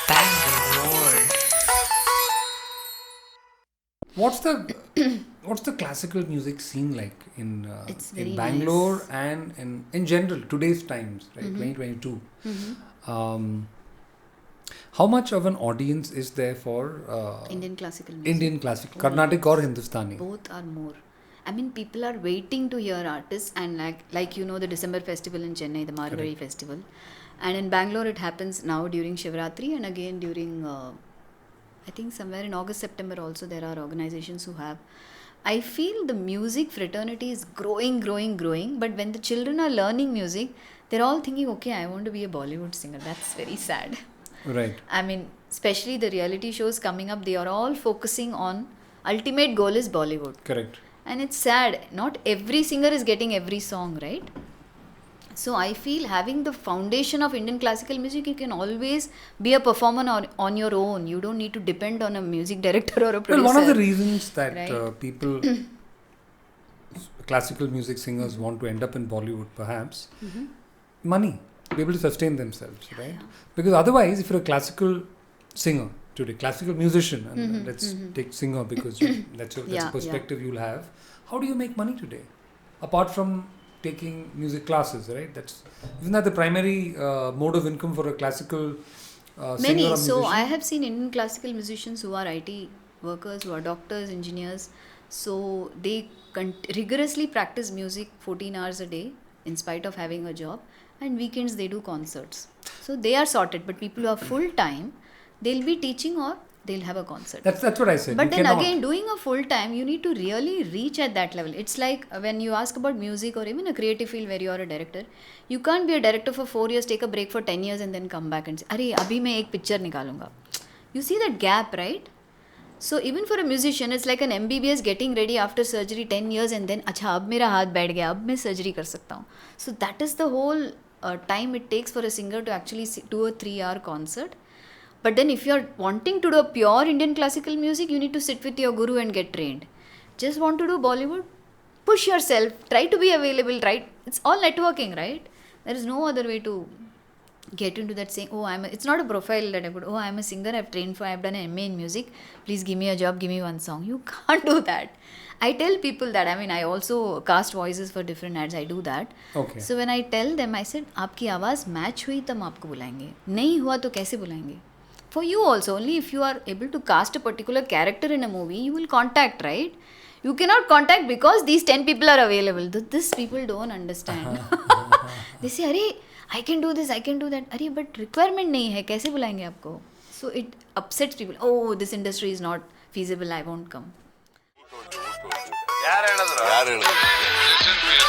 Bangalore. What's the classical music scene like It's very in Bangalore nice. and in general today's times, right? 2022. How much of an audience is there for Indian classical music. Indian classical, Oh, Carnatic yes. or Hindustani? Both are more. I mean, people are waiting to hear artists, and like the December festival in Chennai, the Margari Correct. festival, and in Bangalore it happens now during Shivratri, and again during I think somewhere in August September also there are organizations who have. I feel the music fraternity is growing, but when the children are learning music, they're all thinking, okay, I want to be a Bollywood singer. That's very sad. Right. I mean, especially the reality shows coming up, they are all focusing on ultimate goal is Bollywood. Correct. And it's sad. Not every singer is getting every song, right? So I feel having the foundation of Indian classical music, you can always be a performer on your own. You don't need to depend on a music director or a producer. Well, one of the reasons that Right. people, classical music singers, want to end up in Bollywood, perhaps, money, be able to sustain themselves, right? Yeah. Because otherwise, if you're a classical singer today, classical musician, and let's take singer because that's Yeah, a perspective you'll have. How do you make money today? Apart from taking music classes, right? Isn't that the primary mode of income for a classical singer Many. or So musician? I have seen Indian classical musicians who are IT workers, who are doctors, engineers. So they rigorously practice music 14 hours a day in spite of having a job. And weekends they do concerts. So they are sorted. But people who are full time, they'll be teaching or they'll have a concert. That's what I said. But You then cannot. again, doing a full time, you need to really reach at that level. It's like when you ask about music or even a creative field where you are a director, you can't be a director for 4 years, take a break for 10 years and then come back and say, Arey, abhi main ek picture nikalunga. You see that gap, right? So even for a musician, it's like an MBBS getting ready after surgery 10 years and then, अच्छा अब मेरा हाथ बैठ गया, अब मैं surgery कर सकता हूँ. So that is the whole time it takes for a singer to actually do a 3-hour concert. But then if you're wanting to do a pure Indian classical music, you need to sit with your guru and get trained. Just want to do Bollywood? Push yourself. Try to be available, right? It's all networking, right? There is no other way to get into that saying, it's not a profile that I put, I'm a singer, I've trained I've done an MA in music, please give me a job, give me one song. You can't do that. I tell people that, I also cast voices for different ads, I do that. Okay. So when I tell them, I said, आपकी आवाज़ match हुई तब आपको बुलाएंगे, नहीं हुआ तो कैसे बुलाएंगे? For you also, only if you are able to cast a particular character in a movie, you will contact, right? You cannot contact because these 10 people are available. This people don't understand. They say, अरे I can do this, I can do that. अरे but requirement नहीं है, कैसे बुलाएंगे आपको? So it upsets people. Oh, this industry is not feasible, I won't come. ಯಾರು ಹೇಳಿದ್ರು? Listen to your